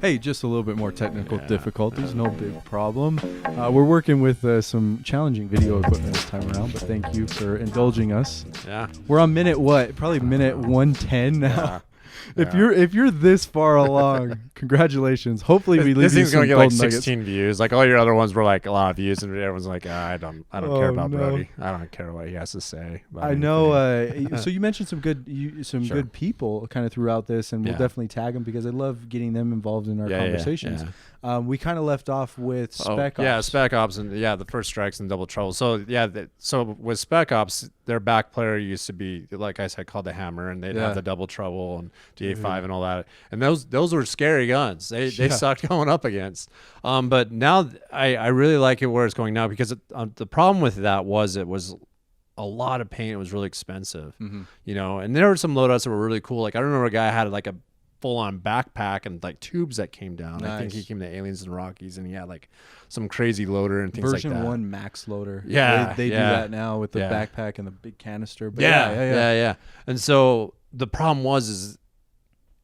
Hey, just a little bit more technical difficulties, no big problem. We're working with some challenging video equipment this time around, but thank you for indulging us. Yeah. We're on minute what? Probably minute 110 now. Yeah. If you're this far along, congratulations. Hopefully we leave This you thing's some gonna get like golden 16 nuggets. views. Like all your other ones were like a lot of views, and everyone's like, I don't care Oh, about no. Brody. I don't care what he has to say. About I know. anything. So you mentioned some good Sure. good people kind of throughout this, and we'll Yeah. definitely tag them because I love getting them involved in our conversations. Yeah. We kind of left off with Spec Ops. Yeah, Spec Ops and the first strikes and double trouble. So so with Spec Ops, their back player used to be, like I said, called the Hammer, and they'd have the double trouble and DA5 and all that. And those were scary guns. They sucked going up against. But now I really like it where it's going now because the problem with that was it was a lot of paint. It was really expensive, you know. And there were some loadouts that were really cool. Like I remember a guy had like a full-on backpack and like tubes that came down. Nice. I think he came to Aliens and Rockies, and he had like some crazy loader and things Version like that. 1 max loader. Yeah, they do that now with the backpack and the big canister. But yeah. And so the problem is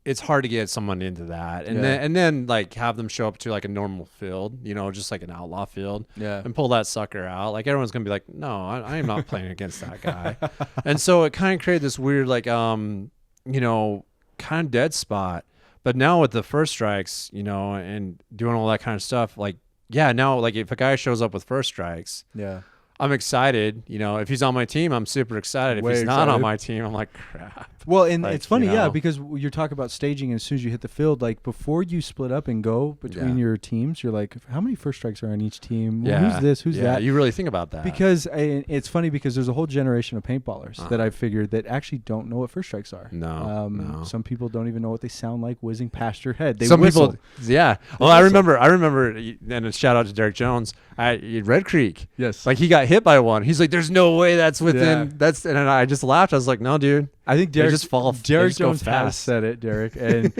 it's hard to get someone into that, and then like have them show up to like a normal field, you know, just like an outlaw field, and pull that sucker out. Like everyone's gonna be like, no, I am not playing against that guy. And so it kind of created this weird like you know, kind of dead spot. But now with the first strikes, you know, and doing all that kind of stuff, like now like if a guy shows up with first strikes, I'm excited. You know, if he's on my team, I'm super excited. If he's not on my team, I'm like, crap. Well, and like, it's funny, you know. because you're talking about staging, and as soon as you hit the field, like before you split up and go between your teams, you're like, how many first strikes are on each team? Well, who's this? Who's that? You really think about that. Because it's funny because there's a whole generation of paintballers that I've figured that actually don't know what first strikes are. No. Some people don't even know what they sound like whizzing past your head. They Some whistle. people, yeah. Well, I remember, and a shout out to Derek Jones at Red Creek. Yes. Like he got hit by one. He's like, there's no way that's within, and I just laughed. I was like, no, dude. I think Derek Jones fast. has said it, Derek. And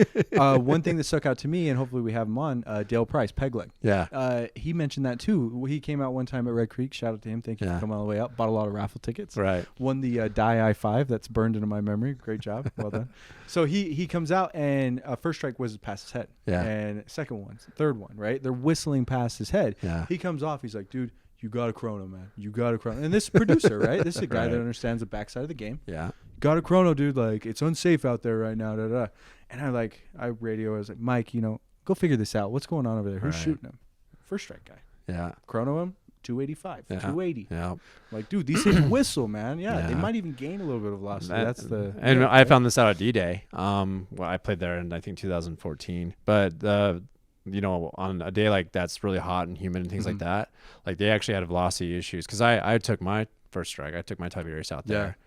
one thing that stuck out to me, and hopefully we have him on, Dale Price, Pegleg. Yeah. He mentioned that too. He came out one time at Red Creek. Shout out to him. Thank you for coming all the way out. Bought a lot of raffle tickets. Right. Won the Die I-5. That's burned into my memory. Great job. Well done. So he comes out, and first strike whizzes past his head. Yeah. And second one, third one, right? They're whistling past his head. Yeah. He comes off. He's like, dude, you got a chrono, man. You got a chrono. And this producer, right? This is a guy that understands the backside of the game. Yeah. Got a chrono, dude. Like, it's unsafe out there right now. Da, da. And I radio. I was like, Mike, you know, go figure this out. What's going on over there? Who's shooting him? First strike guy. Yeah. Chrono him, 285, 280. Yeah. Like, dude, these things whistle, man. Yeah, they might even gain a little bit of velocity. That's the. And I found this out at D-Day. Well, I played there in I think 2014, but you know, on a day like that's really hot and humid and things like that, like they actually had velocity issues because I took my first strike. I took my Tiberius out there.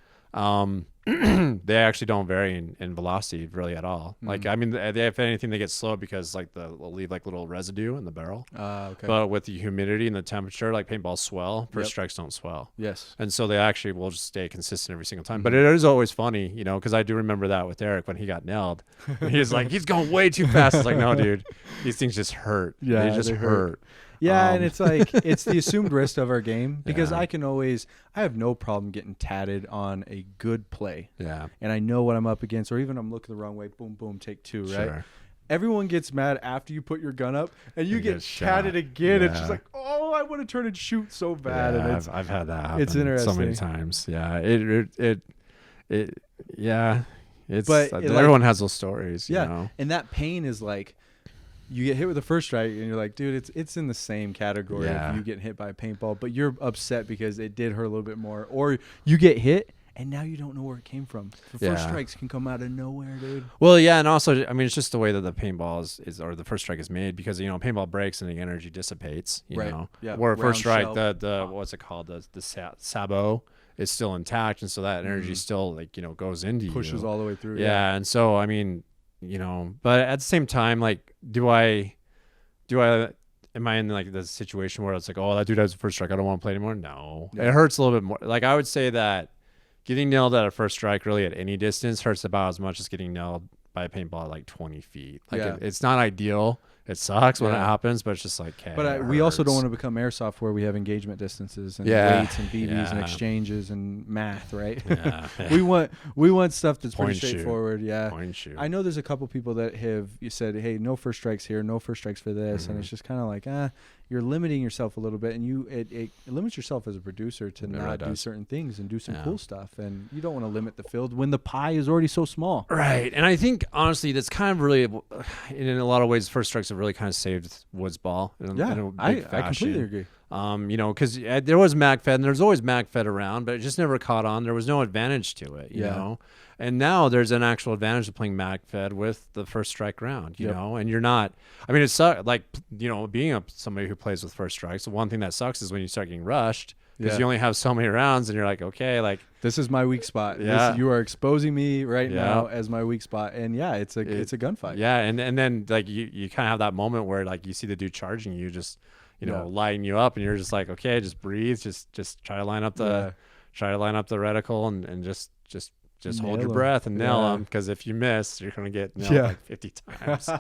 They actually don't vary in velocity really at all. Like, I mean, if anything, they get slow because like they'll leave like little residue in the barrel. Okay. But with the humidity and the temperature, like paintballs swell, first strikes don't swell. Yes. And so they actually will just stay consistent every single time. But it is always funny, you know, because I do remember that with Eric when he got nailed. He's like, he's going way too fast. It's like, no, dude, these things just hurt. Yeah, they just hurt. Yeah, and it's like it's the assumed risk of our game because I have no problem getting tatted on a good play. Yeah. And I know what I'm up against, or even I'm looking the wrong way, boom, boom, take two, right? Sure. Everyone gets mad after you put your gun up and you get tatted again. Yeah. It's just like, oh, I want to turn and shoot so bad. Yeah, and I've had that happen it's interesting. so many times. Yeah. It's but everyone has those stories. Yeah. You know? And that pain is like, you get hit with a first strike and you're like, dude, it's in the same category of you getting hit by a paintball, but you're upset because it did hurt a little bit more. Or you get hit and now you don't know where it came from. The first strikes can come out of nowhere, dude. Well, yeah, and also, I mean, it's just the way that the paintball is or the first strike is made because, you know, paintball breaks and the energy dissipates, you know. Yeah. Where first strike, shell. the what's it called? The sabot is still intact, and so that energy still, like, you know, goes into Pushes you. all the way through. Yeah, and so, I mean, you know, but at the same time, like, am I in like the situation where it's like, oh, that dude has a first strike, I don't want to play anymore? No. It hurts a little bit more. Like, I would say that getting nailed at a first strike really at any distance hurts about as much as getting nailed by a paintball at like 20 feet. Like it's not ideal. it sucks when it happens, but it's just like, okay. But we also don't want to become airsoft where we have engagement distances and weights and BBs and exchanges and math, right? Yeah. we want stuff that's Point pretty straightforward. Yeah. Point shoot. I know there's a couple people that have said, hey, no first strikes here, no first strikes for this, and it's just kind of like, you're limiting yourself a little bit, and it limits yourself as a producer to not do certain things and do some cool stuff, and you don't want to limit the field when the pie is already so small. Right, and I think honestly that's kind of really, in a lot of ways, first strikes have really kind of saved woods ball. In a big I completely agree. You know, because there was MagFed and there's always MagFed around, but it just never caught on. There was no advantage to it, you know. And now there's an actual advantage of playing MagFed with the first strike round, you know. And you're not. I mean, it's like, you know, being somebody who plays with first strikes. The one thing that sucks is when you start getting rushed because you only have so many rounds, and you're like, okay, like this is my weak spot. You are exposing me right now as my weak spot, and it's a gunfight. Yeah, and then like you kind of have that moment where like you see the dude charging you, just you know, lighting you up, and you're just like, okay, just breathe, just try to line up the reticle and just hold your breath and nail them, because if you miss, you're gonna get nailed like 50 times.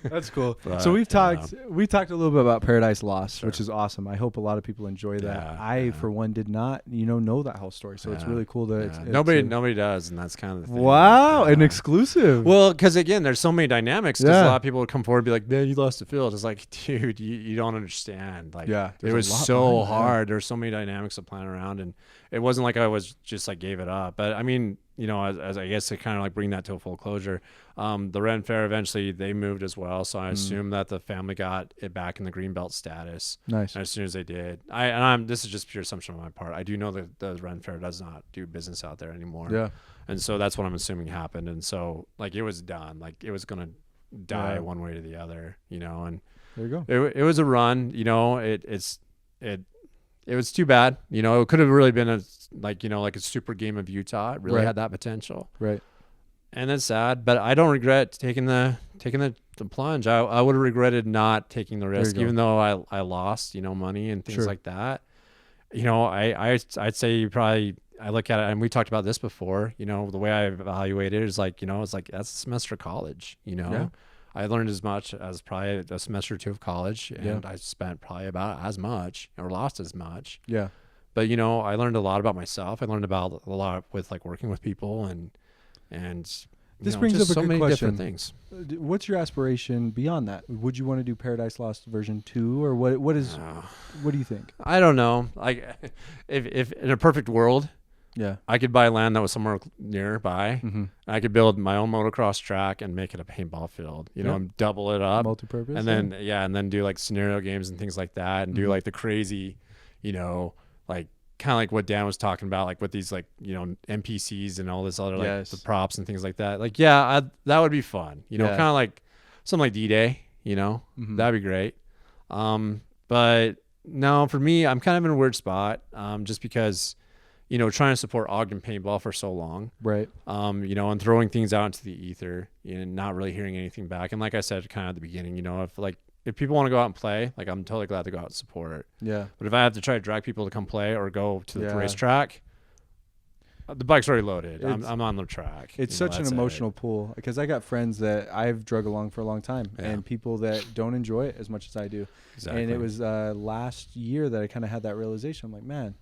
That's cool. But, so we talked a little bit about Paradise Lost, which is awesome. I hope a lot of people enjoy that. I for one did not know that whole story, so it's really cool that nobody does, and that's kind of the thing. Wow, an exclusive. Well, because again, there's so many dynamics. Because a lot of people would come forward and be like, "Man, you lost the field." It's like, dude, you don't understand. Like, it was so hard. There's so many dynamics to plan around, and it wasn't like I was just like gave it up. But I mean, you know, as I guess to kind of like bring that to a full closure, the Ren Fair eventually they moved as well, so I assume that the family got it back in the greenbelt status. Nice. And as soon as they did, this is just pure assumption on my part. I do know that the Ren Fair does not do business out there anymore. Yeah. And so that's what I'm assuming happened. And so like it was done. Like it was gonna die one way or the other, you know. And there you go. It was a run, you know. It was too bad, you know. It could have really been a super game of Utah. It really had that potential, right? And that's sad, but I don't regret taking the plunge. I would have regretted not taking the risk, even though I lost, you know, money and things like that. You know, I'd say you probably, I look at it, and we talked about this before, you know, the way I evaluate it is like, you know, it's like that's a semester of college, you know. Yeah. I learned as much as probably a semester or two of college, and I spent probably about as much or lost as much. Yeah. But, you know, I learned a lot about myself. I learned about a lot with like working with people and this brings up a good question. Different things. What's your aspiration beyond that? Would you want to do Paradise Lost version 2, or what do you think? I don't know. Like if in a perfect world, I could buy land that was somewhere nearby. I could build my own motocross track and make it a paintball field, you know, and double it up, multi-purpose, and then and then do like scenario games and things like that, and do like the crazy, you know, like kind of like what Dan was talking about, like with these like, you know, NPCs and all this other like the props and things like that. Like that would be fun, you know, kind of like something like D-Day, you know, that'd be great. But no, for me, I'm kind of in a weird spot, just because, you know, trying to support Ogden paintball for so long, right? You know, and throwing things out into the ether and not really hearing anything back. And like I said, kind of at the beginning, you know, if people want to go out and play, like I'm totally glad to go out and support. Yeah. But if I have to try to drag people to come play or go to the racetrack, the bike's already loaded. I'm on the track. It's such an emotional pool, because I got friends that I've drug along for a long time, and people that don't enjoy it as much as I do. Exactly. And it was last year that I kind of had that realization. I'm like, man,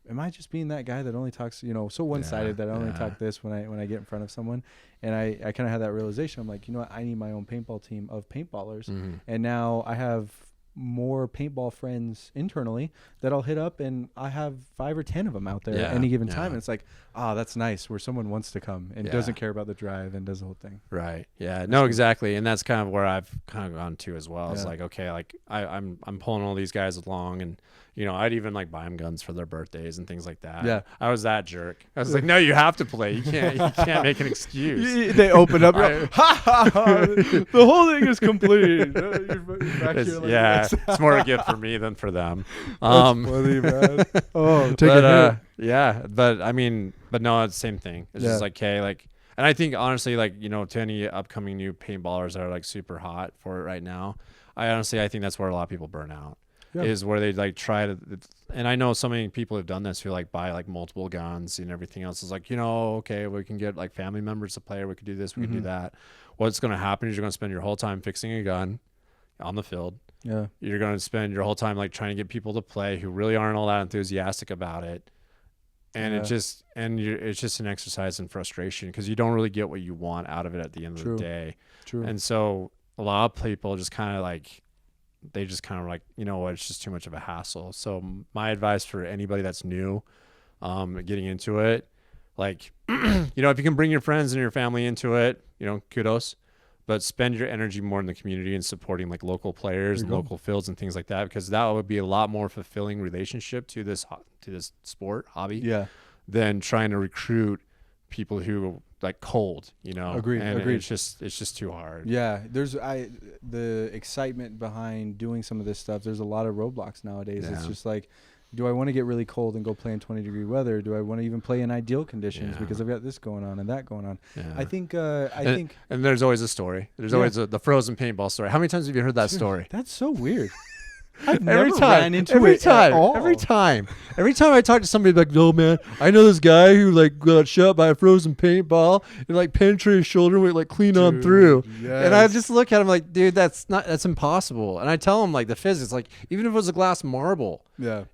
am I just being that guy that only talks, you know, so one-sided that I only talk this when I get in front of someone? And I kind of had that realization. I'm like, you know what? I need my own paintball team of paintballers. And now I have more paintball friends internally that I'll hit up, and I have 5 or 10 of them out there at any given time. And it's like, that's nice, where someone wants to come and doesn't care about the drive and does the whole thing. Right. Yeah. No, exactly. And that's kind of where I've kind of gone to as well. It's like, okay, like I'm pulling all these guys along, and you know, I'd even like buy them guns for their birthdays and things like that. Yeah. I was that jerk. I was like, no, you have to play. You can't make an excuse. They open up. Ha ha ha. The whole thing is complete. It's more a gift for me than for them. That's funny, man. Oh, take a hit. Yeah. But I mean, but no, it's the same thing. It's just like, okay, like, and I think honestly, like, you know, to any upcoming new paintballers that are like super hot for it right now, I think that's where a lot of people burn out. Is where they like try to, and I know so many people have done this who like buy like multiple guns and everything else. Is like, you know, okay, we can get like family members to play, or we could do this, we could do that. What's going to happen is you're going to spend your whole time fixing a gun, on the field. Yeah. You're going to spend your whole time like trying to get people to play who really aren't all that enthusiastic about it. And it's just an exercise in frustration because you don't really get what you want out of it at the end of the day. True. And so a lot of people just kind of like, you know what, it's just too much of a hassle. So my advice for anybody that's new, getting into it, like, you know, if you can bring your friends and your family into it, you know, kudos, but spend your energy more in the community and supporting like local players and local fields and things like that, because that would be a lot more fulfilling relationship to this sport hobby than trying to recruit people who like cold, you know. Agreed. It's just too hard. Yeah, there's the excitement behind doing some of this stuff. There's a lot of roadblocks nowadays. Yeah. It's just like, do I want to get really cold and go play in 20-degree weather? Do I want to even play in ideal conditions because I've got this going on and that going on? Yeah. I think and there's always a story. There's always the frozen paintball story. How many times have you heard that story? That's so weird. I've never ran into it at all. Every time I talk to somebody like, no man, I know this guy who like got shot by a frozen paintball and like penetrated his shoulder and went like clean on through. Yes. And I just look at him like, dude, that's impossible. And I tell him like the physics, like even if it was a glass marble,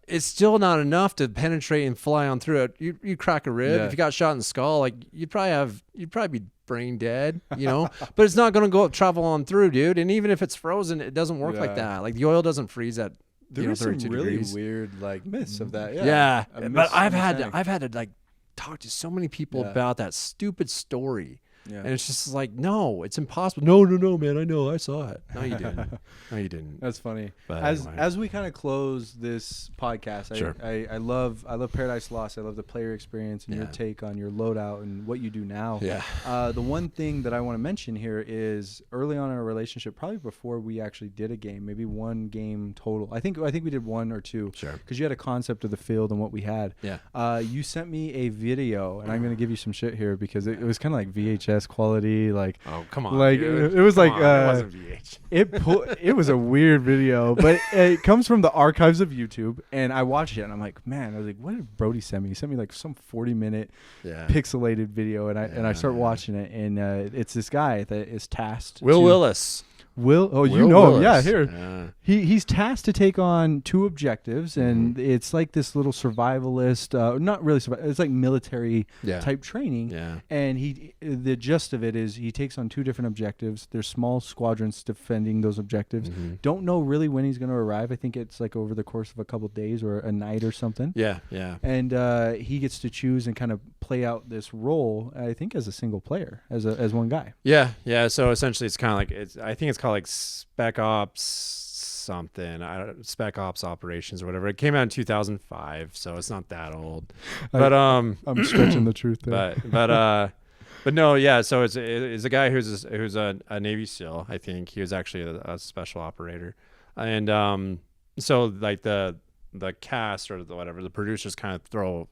it's still not enough to penetrate and fly on through it. You crack a rib. If you got shot in the skull, like you'd probably be brain dead, you know, but it's not going to travel on through, dude. And even if it's frozen, it doesn't work like that. Like the oil doesn't freeze at There's some 32 really degrees. Weird like myths of that. Yeah. But I've had to like talk to so many people about that stupid story. Yeah. And it's just like, no, it's impossible. No, man. I know. I saw it. No, you didn't. No, you didn't. That's funny. But as we kind of close this podcast, I love Paradise Lost. I love the player experience and your take on your loadout and what you do now. Yeah. The one thing that I want to mention here is early on in our relationship, probably before we actually did a game, maybe one game total. I think we did one or two. Sure. Because you had a concept of the field and what we had. Yeah. You sent me a video, and I'm going to give you some shit here because it was kind of like VHS quality, like, oh come on, like dude. It was come like on, it wasn't VH. It was a weird video, but it comes from the archives of YouTube, and I watched it and I'm like, man, I was like, what did Brody send me? He sent me like some 40-minute pixelated video, and I start watching it, and it's this guy that is tasked Willis. You know Willis. Him. Yeah, here. He's tasked to take on two objectives, and it's like this little survivalist, not really survival, it's like military type training. Yeah. And the gist of it is he takes on two different objectives. There's small squadrons defending those objectives. Don't know really when he's going to arrive. I think it's like over the course of a couple of days or a night or something. Yeah, yeah. And he gets to choose and kind of play out this role, I think, as a single player, as one guy. Yeah, yeah. So essentially it's kind of like, I think it's called like Spec Ops something, Spec Ops Operations or whatever. It came out in 2005, so it's not that old. But I'm stretching the truth there. But no, yeah. So it's a guy who's a Navy SEAL. I think he was actually a special operator, and so like the cast or the producers kind of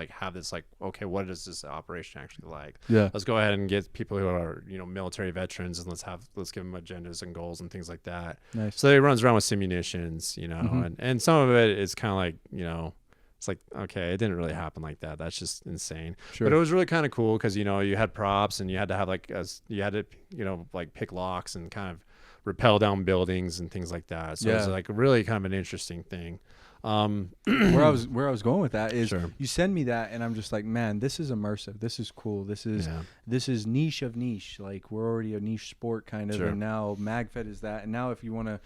have this like, okay, what is this operation actually like? Yeah, let's go ahead and get people who are, you know, military veterans, and let's give them agendas and goals and things like that. Nice. So he runs around with simulations, you know, and some of it is kind of like, you know, it's like, okay, it didn't really happen like that. That's just insane. Sure. But it was really kind of cool because, you know, you had props and you had to have like you had to, you know, like pick locks and kind of rappel down buildings and things like that. So it was like really kind of an interesting thing. Where I was going with that is you send me that and I'm just like, man, this is immersive. This is cool. This is niche of niche. Like we're already a niche sport kind of, and now MagFed is that. And now if you want to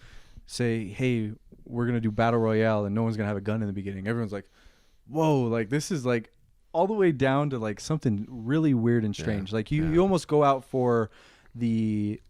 say, hey, we're going to do battle royale and no one's going to have a gun in the beginning, everyone's like, whoa, like this is like all the way down to like something really weird and strange. Like you almost go out for the,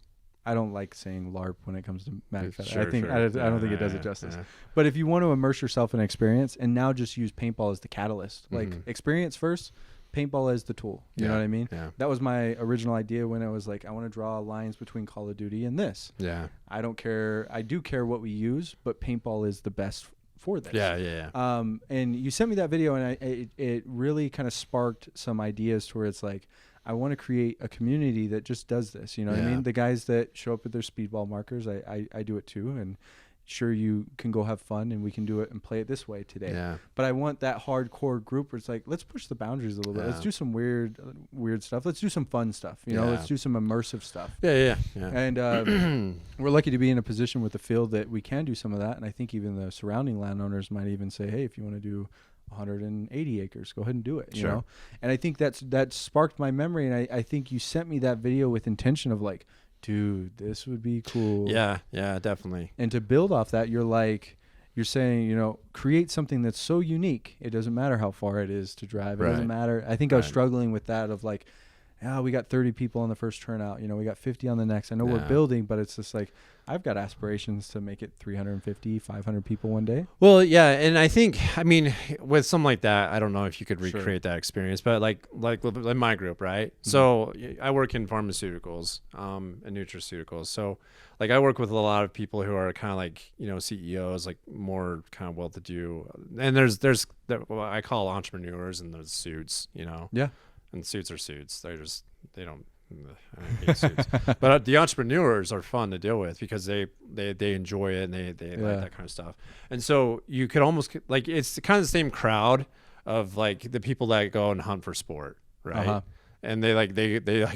I don't like saying LARP when it comes to MagFed. I don't think it does it justice. Yeah. But if you want to immerse yourself in experience and now just use paintball as the catalyst, like experience first, paintball as the tool. You know what I mean? Yeah. That was my original idea when I was like, I want to draw lines between Call of Duty and this. Yeah. I don't care. I do care what we use, but paintball is the best for this. Yeah. And you sent me that video, and it really kind of sparked some ideas to where it's like, I want to create a community that just does this. You know what I mean? The guys that show up with their speedball markers, I do it too. And sure, you can go have fun and we can do it and play it this way today. Yeah. But I want that hardcore group where it's like, let's push the boundaries a little bit. Let's do some weird stuff. Let's do some fun stuff. You know, let's do some immersive stuff. Yeah. And we're lucky to be in a position with the field that we can do some of that. And I think even the surrounding landowners might even say, hey, if you want to do 180 acres, go ahead and do it. You know? And I think that sparked my memory. And I think you sent me that video with intention of like, dude, this would be cool. Yeah, definitely. And to build off that, you're saying, you know, create something that's so unique. It doesn't matter how far it is to drive. It doesn't matter. I think I was struggling with that of like, we got 30 people on the first turnout. You know, we got 50 on the next. I know we're building, but it's just like, I've got aspirations to make it 350, 500 people one day. Well, yeah. And I think, I mean, with something like that, I don't know if you could recreate that experience, but like my group, right? Mm-hmm. So I work in pharmaceuticals, and nutraceuticals. So like I work with a lot of people who are kind of like, you know, CEOs, like more kind of well-to-do. And there's what I call entrepreneurs and those suits, you know? Yeah. And suits are suits. They don't hate suits. But the entrepreneurs are fun to deal with because they enjoy it and they like that kind of stuff. And so you could almost like, it's kind of the same crowd of like the people that go and hunt for sport, right? Uh-huh. And they like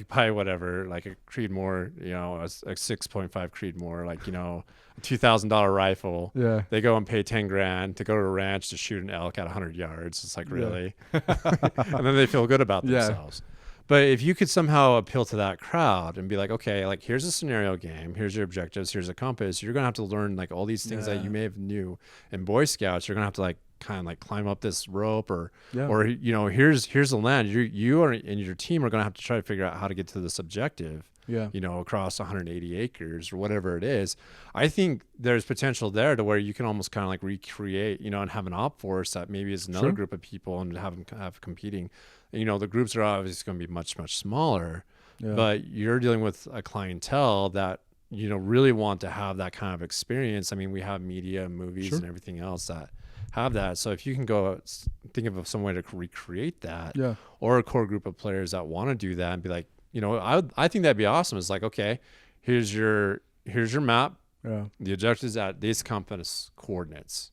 buy whatever, like a Creedmoor, you know, a 6.5 Creedmoor, like, you know, a $2,000 rifle. Yeah. They go and pay $10,000 to go to a ranch to shoot an elk at 100 yards. It's like, really? And then they feel good about themselves. But if you could somehow appeal to that crowd and be like, okay, like here's a scenario game, here's your objectives, here's a compass, you're gonna have to learn like all these things that you may have knew in Boy Scouts. You're gonna have to like kind of like climb up this rope or you know, here's the land. You are and your team are gonna have to try to figure out how to get to this objective. Yeah. You know, across 180 acres or whatever it is. I think there's potential there to where you can almost kind of like recreate, you know, and have an op force that maybe is another group of people and have competing. You know, the groups are obviously going to be much, much smaller, but you're dealing with a clientele that, you know, really want to have that kind of experience. I mean, we have media, movies, and everything else that have that. So if you can go think of some way to recreate that, or a core group of players that want to do that and be like, you know, I think that'd be awesome. It's like, okay, here's your map. Yeah. The objective is at these compass coordinates.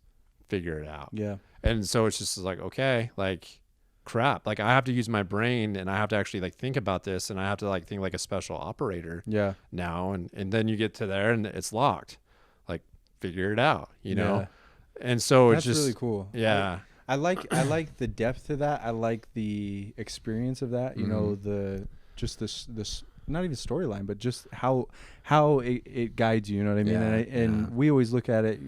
Figure it out. Yeah. And so it's just like, okay, like crap. Like I have to use my brain and I have to actually like think about this and I have to like think like a special operator. Yeah. Now and then you get to there and it's locked. Like figure it out, you know? And so it's just really cool. Yeah. I like the depth to that. I like the experience of that. You know, this not even storyline, but just how it guides you. You know what I mean? And we always look at it.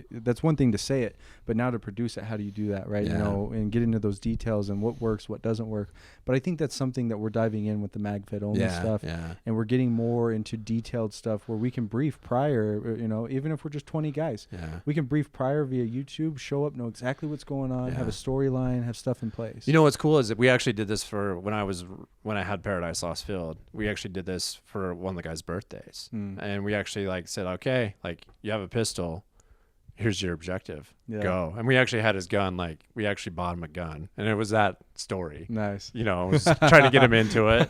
That's one thing to say it, but now to produce it, how do you do that, right? You know, and get into those details and what works, what doesn't work. But I think that's something that we're diving in with the MagFed only stuff, and we're getting more into detailed stuff where we can brief prior. You know, even if we're just 20 guys, we can brief prior via YouTube, show up, know exactly what's going on, have a storyline, have stuff in place. You know what's cool is that we actually did this for when I had Paradise Lost Field. We actually did this for one of the guys' birthdays. And we actually like said, okay, like you have a pistol, here's your objective, go. And we actually had his gun, like we actually bought him a gun, and it was that story. Nice. You know, was trying to get him into it.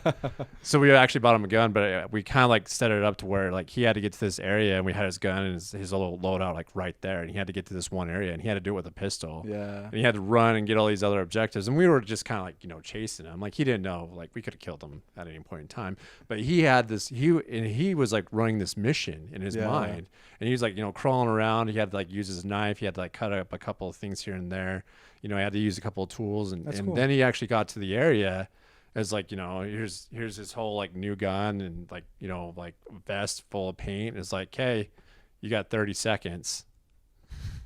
So we actually bought him a gun, but we kind of like set it up to where like he had to get to this area, and we had his gun and his little loadout like right there, and he had to get to this one area, and he had to do it with a pistol. Yeah. And he had to run and get all these other objectives, and we were just kind of like, you know, chasing him. Like he didn't know, like we could have killed him at any point in time, but he had this. He was like running this mission in his mind, and he was like, you know, crawling around. He had to like use his knife. He had to like cut up a couple of things here and there. You know, he had to use a couple of tools, and cool. Then he actually got to the area as like, you know, here's his whole like new gun and like, you know, like vest full of paint. It's like, hey, you got 30 seconds.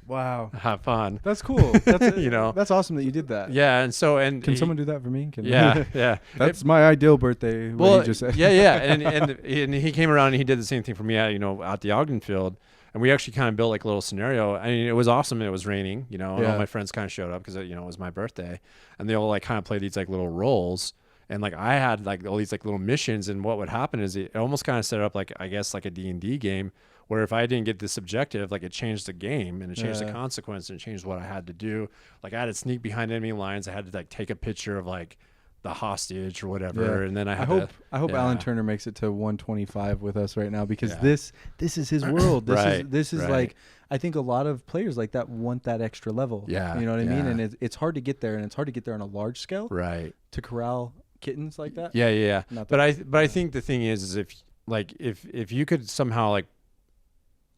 Wow. Have fun. That's cool. That's you know, that's awesome that you did that. Yeah. And so, and can someone do that for me? Yeah. That's my ideal birthday. Well, just said. Yeah. And he came around and he did the same thing for me at, you know, at the Ogden field. And we actually kind of built like a little scenario. I mean, it was awesome. It was raining, you know, and all my friends kind of showed up because, you know, it was my birthday, and they all like kind of played these like little roles. And like I had like all these like little missions, and what would happen is it almost kind of set up like, I guess, like a D&D game where if I didn't get this objective, like it changed the game and it changed the consequence and it changed what I had to do. Like I had to sneak behind enemy lines. I had to like take a picture of like the hostage or whatever, and then I hope Alan Turner makes it to 125 with us right now, because this is his world. This is like, I think a lot of players like that want that extra level. Yeah, you know what I mean. And it's hard to get there, and it's hard to get there on a large scale. Right. To corral kittens like that. Yeah. But I think the thing is if you could somehow like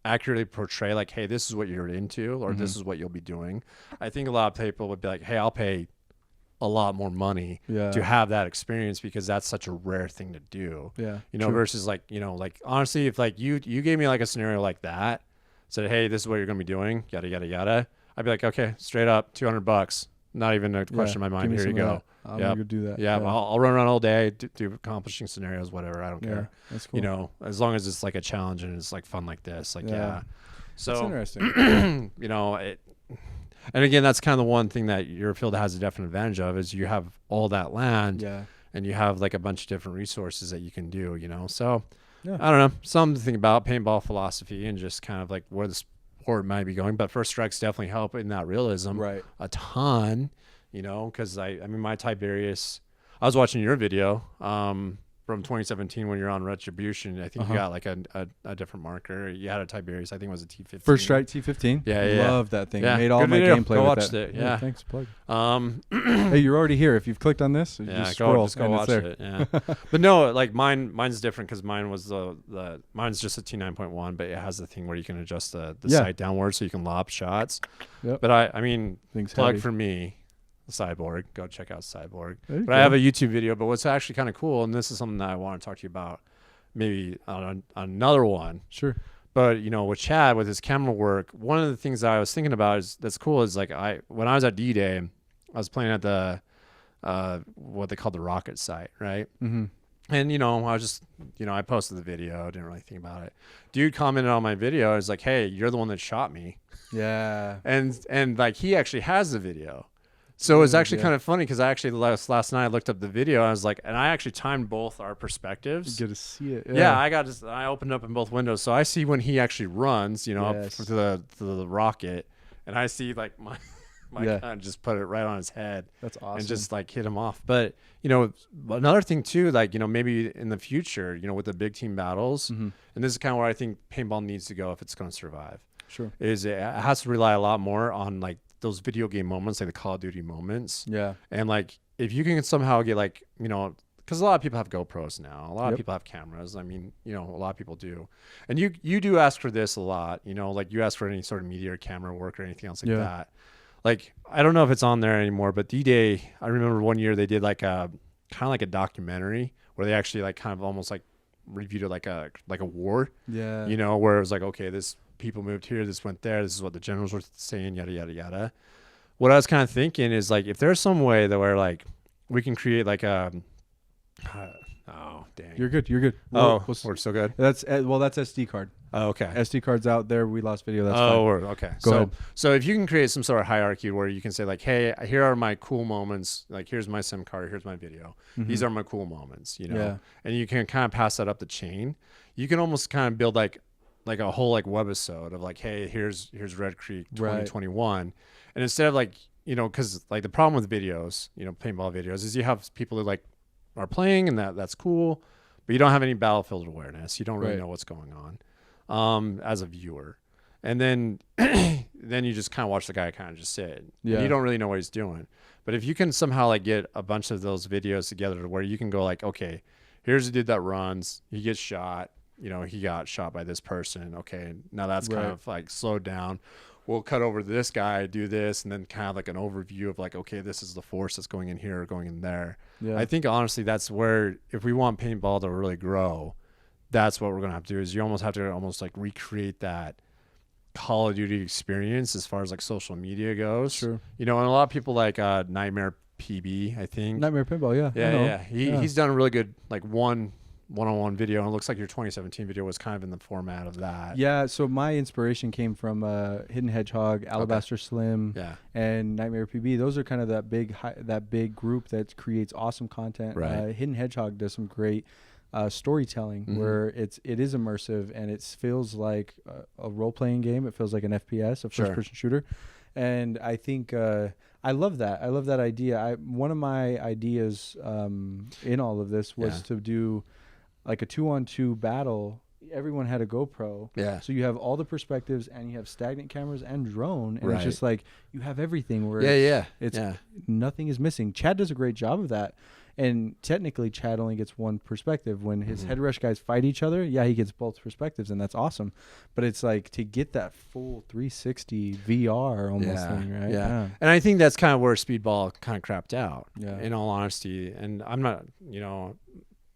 accurately portray like, hey, this is what you're into, or this is what you'll be doing, I think a lot of people would be like, hey, I'll pay a lot more money to have that experience, because that's such a rare thing to do. Yeah. You know, versus like, you know, like honestly, if like you gave me like a scenario like that, said, hey, this is what you're going to be doing, yada, yada, yada, I'd be like, okay, straight up, $200. Not even a question in my mind. Here you go. I'm going to do that. Yeah. I'll run around all day, do accomplishing scenarios, whatever. I don't care. That's cool. You know, as long as it's like a challenge and it's like fun like this. Like, So that's interesting. You know, and again, that's kind of the one thing that your field has a definite advantage of, is you have all that land, and you have like a bunch of different resources that you can do, you know? So I don't know, something to think about, paintball philosophy, and just kind of like where the sport might be going. But first strikes definitely help in that realism a ton, you know, because I mean, my Tiberius, I was watching your video, from 2017 when you're on Retribution. I think you got like a different marker. You had a Tiberius. I think it was a T15. First strike T15. Yeah. Love that thing. Made all my gameplay go with watch that. It. Yeah. Thanks, plug. Hey, you're already here. If you've clicked on this, you just scroll. Just go watch it. Yeah. But no, like mine's different, because mine was mine's just a T9.1, but it has the thing where you can adjust the sight downward so you can lob shots. Yep. But I mean, plug for me. Cyborg, go check out Cyborg. But I have a YouTube video. But what's actually kind of cool, and this is something that I want to talk to you about, maybe on another one. Sure. But you know, with Chad, with his camera work, one of the things that I was thinking about that's cool is like when I was at D-Day, I was playing at the what they call the rocket site, right? Mm-hmm. And you know, I was just, you know, I posted the video, didn't really think about it. Dude commented on my video, is like, hey, you're the one that shot me. Yeah. And like, he actually has the video. So it was actually kind of funny, because I actually last night I looked up the video, and I was like, and I actually timed both our perspectives. You get to see it. Yeah, I opened up in both windows, so I see when he actually runs, you know, up to the rocket, and I see like my gun just put it right on his head. That's awesome. And just like hit him off. But you know, another thing too, like, you know, maybe in the future, you know, with the big team battles, and this is kind of where I think paintball needs to go if it's going to survive. Sure. Is it has to rely a lot more on like those video game moments, like the Call of Duty moments. Yeah. And like, if you can somehow get like, you know, because a lot of people have GoPros now, a lot of people have cameras. I mean, you know, a lot of people do. And you do ask for this a lot, you know, like you ask for any sort of media or camera work or anything else like that. Like, I don't know if it's on there anymore, but D-Day, I remember one year they did like a kind of like a documentary where they actually like kind of almost like reviewed it like a war. Yeah. You know, where it was like, okay, this people moved here, this went there, this is what the generals were saying, yada yada yada. What I was kind of thinking is like, if there's some way that where like we can create like a oh dang, you're good. We're so good. That's SD card. Oh, okay. SD card's out there. We lost video. That's fine. Okay. Go ahead. So if you can create some sort of hierarchy where you can say like, hey, here are my cool moments. Like, here's my SIM card. Here's my video. These are my cool moments, you know? Yeah. And you can kind of pass that up the chain. You can almost kind of build like a whole like webisode of like, hey, here's Red Creek 2021. Right. And instead of like, you know, because like the problem with videos, you know, paintball videos, is you have people who like are playing, and that's cool, but you don't have any battlefield awareness. You don't really know what's going on. As a viewer, and then you just kind of watch the guy kind of just sit. Yeah. And you don't really know what he's doing. But if you can somehow like get a bunch of those videos together to where you can go like, okay, here's a dude that runs, he gets shot, you know, he got shot by this person. Okay, now that's kind of like slowed down. We'll cut over to this guy, do this, and then kind of like an overview of like, okay, this is the force that's going in here or going in there. Yeah. I think honestly that's where, if we want paintball to really grow, that's what we're going to have to do, is you almost have to like recreate that Call of Duty experience as far as like social media goes. Sure. You know, and a lot of people like Nightmare PB, I think. Nightmare Pinball, yeah. Yeah. He's done a really good like one-on-one video, and it looks like your 2017 video was kind of in the format of that. Yeah, so my inspiration came from Hidden Hedgehog, Alabaster Slim, and Nightmare PB. Those are kind of that big group that creates awesome content. Right. Hidden Hedgehog does some great storytelling where it is immersive, and it feels like a role-playing game. It feels like an FPS, a first-person shooter. And I think I love that. I love that idea. One of my ideas in all of this was to do like a 2-on-2 battle. Everyone had a GoPro. Yeah. So you have all the perspectives, and you have stagnant cameras and drone, and it's just like you have everything where it's nothing is missing. Chad does a great job of that. And technically, Chad only gets one perspective. When his head rush guys fight each other, he gets both perspectives, and that's awesome. But it's like to get that full 360 VR almost thing, right? Yeah. And I think that's kind of where Speedball kind of crapped out, in all honesty. And I'm not,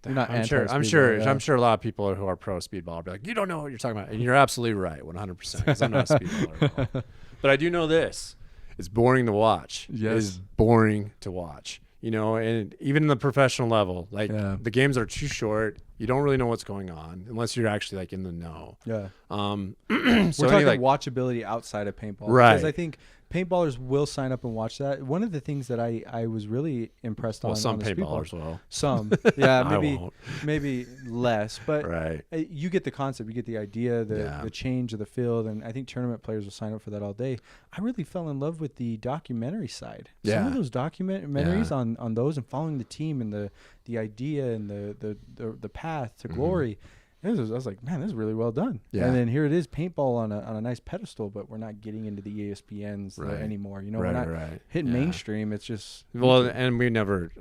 I'm sure a lot of people who are pro Speedball will be like, you don't know what you're talking about. And you're absolutely right, 100%, because I'm not a Speedballer at all. But I do know this. It's boring to watch. Yes. It is boring to watch. And even in the professional level, like the games are too short. You don't really know what's going on unless you're actually like in the know. Yeah. So we're talking watchability outside of paintball, right? Because I think paintballers will sign up and watch that. One of the things that I was really impressed on. Some paintballers will. Some, maybe less, but you get the concept, you get the idea, the change of the field, and I think tournament players will sign up for that all day. I really fell in love with the documentary side. Yeah. Some of those documentaries on those and following the team and the idea and the path to glory. I was like, man, this is really well done. Yeah. And then here it is, paintball on a nice pedestal, but we're not getting into the ESPNs anymore. We're not hitting mainstream. It's just and we never.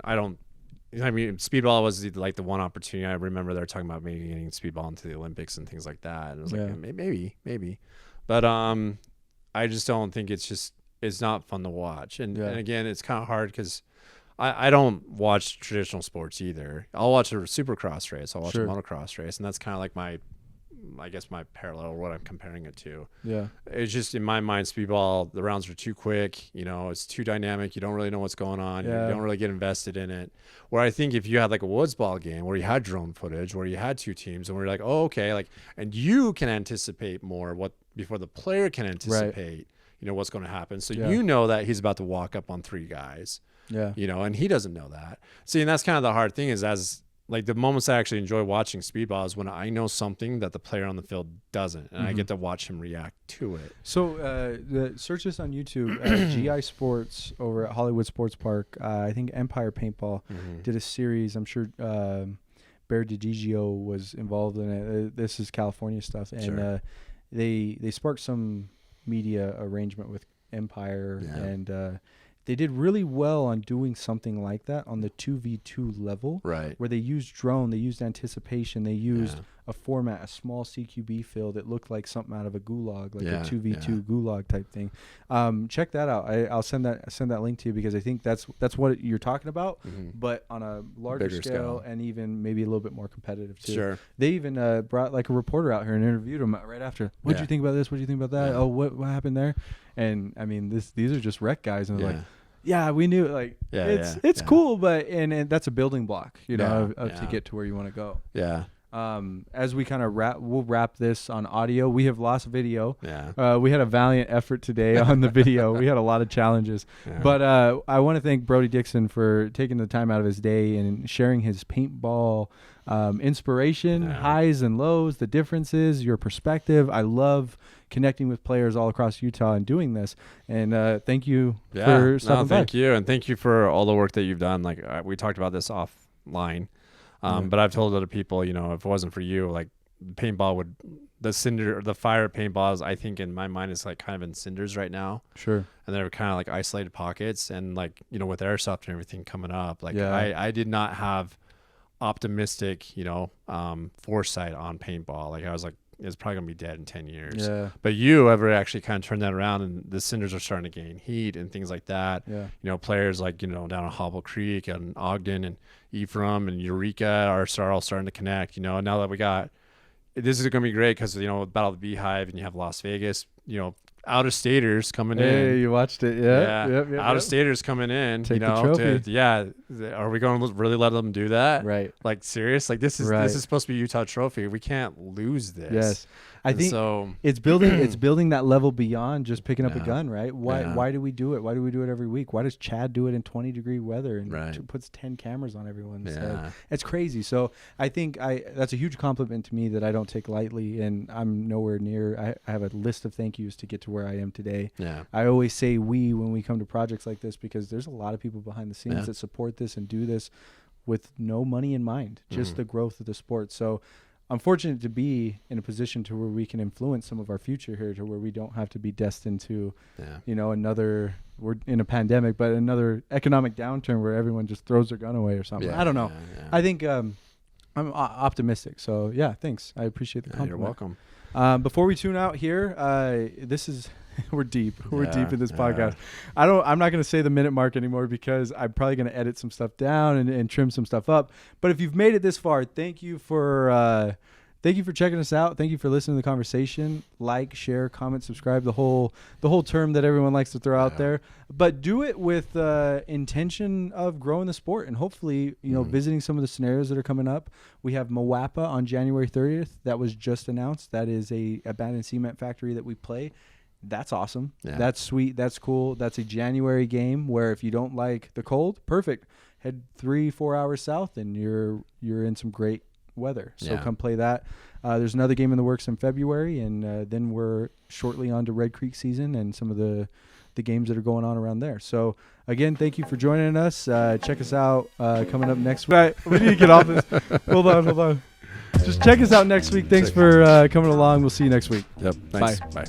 Speedball was like the one opportunity. I remember they were talking about maybe getting speedball into the Olympics and things like that. And I was like, maybe, but I just don't think it's not fun to watch. And again, it's kind of hard because I don't watch traditional sports either. I'll watch a supercross race. I'll watch a motocross race. And that's kind of like my parallel or what I'm comparing it to. Yeah. It's just in my mind, speedball, the rounds are too quick. It's too dynamic. You don't really know what's going on. Yeah. You don't really get invested in it. Where I think if you had like a woods ball game where you had drone footage, where you had two teams and we're like, oh, okay. And you can anticipate more before the player can anticipate, what's going to happen. So you know that he's about to walk up on three guys. Yeah. And he doesn't know that. See, and that's kind of the hard thing is the moments I actually enjoy watching speedball is when I know something that the player on the field doesn't, and I get to watch him react to it. So search this on YouTube. GI Sports over at Hollywood Sports Park. I think Empire Paintball did a series. I'm sure Bear DiGigio was involved in it. This is California stuff. And they sparked some media arrangement with Empire and they did really well on doing something like that on the 2v2 level, right? Where they used drone, they used anticipation, they used a format, a small CQB field that looked like something out of a gulag, like a 2v2 gulag type thing. Check that out. I'll send that link to you because I think that's what you're talking about, but on a larger scale and even maybe a little bit more competitive too. Sure. They even brought like a reporter out here and interviewed him right after. What'd you think about this? What'd you think about that? Oh, what happened there? And I mean, these are just rec guys, and they're like, yeah, we knew it. It's cool, but and that's a building block, to get to where you want to go. Yeah. As we kind of we'll wrap this on audio. We have lost video. Yeah. We had a valiant effort today on the video. We had a lot of challenges, but I want to thank Brody Dixon for taking the time out of his day and sharing his paintball inspiration, highs and lows, the differences, your perspective. I love connecting with players all across Utah and doing this. And thank you for stopping by. Thank you, and thank you for all the work that you've done. Like we talked about this offline. But I've told other people, if it wasn't for you, like paintball the fire paintballs, I think in my mind is like kind of in cinders right now. Sure. And they're kind of like isolated pockets, and like, with airsoft and everything coming up, like I did not have optimistic, foresight on paintball. Like I was like, it's probably gonna be dead in 10 years. Yeah. But you ever actually kind of turned that around, and the cinders are starting to gain heat and things like that. Yeah. Players like, down at Hobble Creek and Ogden and Ephraim and Eureka are all starting to connect, now that this is going to be great because, Battle of the Beehive, and you have Las Vegas, out-of-staters coming in. Hey, you watched it. Yeah. Yep, out-of-staters coming in, Take the trophy. Are we going to really let them do that? Right. Like, serious? Like, this is supposed to be Utah trophy. We can't lose this. Yes. I think it's building that level beyond just picking up a gun, right? Why do we do it? Why do we do it every week? Why does Chad do it in 20-degree weather and puts 10 cameras on everyone? Yeah. It's crazy. So I think that's a huge compliment to me that I don't take lightly, and I'm nowhere near. I have a list of thank yous to get to where I am today. Yeah. I always say we when we come to projects like this, because there's a lot of people behind the scenes that support this and do this with no money in mind, just the growth of the sport. So I'm fortunate to be in a position to where we can influence some of our future here, to where we don't have to be destined to, we're in a pandemic, but another economic downturn where everyone just throws their gun away or something. I don't know. I think I'm optimistic. So yeah, thanks. I appreciate the compliment. You're welcome. Before we tune out here, this is we're deep. We're deep in this podcast. I'm not going to say the minute mark anymore, because I'm probably going to edit some stuff down and trim some stuff up. But if you've made it this far, thank you for checking us out. Thank you for listening to the conversation. Like, share, comment, subscribe, the whole term that everyone likes to throw out there. But do it with intention of growing the sport, and hopefully, visiting some of the scenarios that are coming up. We have Moapa on January 30th. That was just announced. That is a abandoned cement factory that we play. That's awesome. Yeah. That's sweet. That's cool. That's a January game where if you don't like the cold, perfect. Head 3-4 hours south and you're in some great weather. So come play that. There's another game in the works in February, and then we're shortly on to Red Creek season and some of the games that are going on around there. So again, thank you for joining us. Check us out coming up next week. Right, we need to get off this. Hold on. Just check us out next week. Thanks for coming along. We'll see you next week. Yep. Thanks. Bye. Bye.